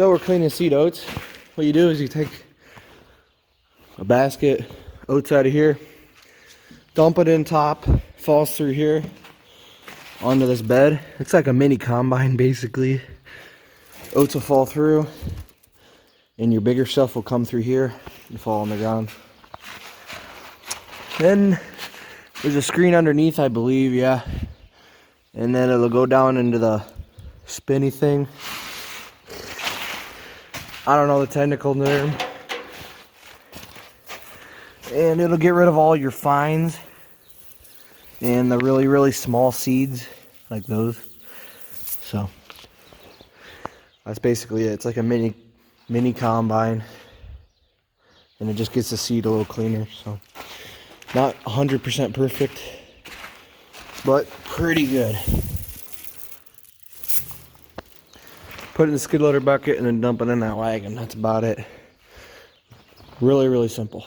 So we're cleaning seed oats. What you do is you take a basket, oats out of here, dump it in top, falls through here onto this bed. It's like a mini combine basically. Oats will fall through and your bigger stuff will come through here and fall on the ground. Then there's a screen underneath, I believe, yeah. And then it'll go down into the spinny thing. I don't know the technical term. And it'll get rid of all your fines and the really, really small seeds like those. So that's basically it. It's like a mini combine, and it just gets the seed a little cleaner. So not 100% perfect, but pretty good. Put it in the skid loader bucket and then dump it in that wagon. That's about it. Really, really simple.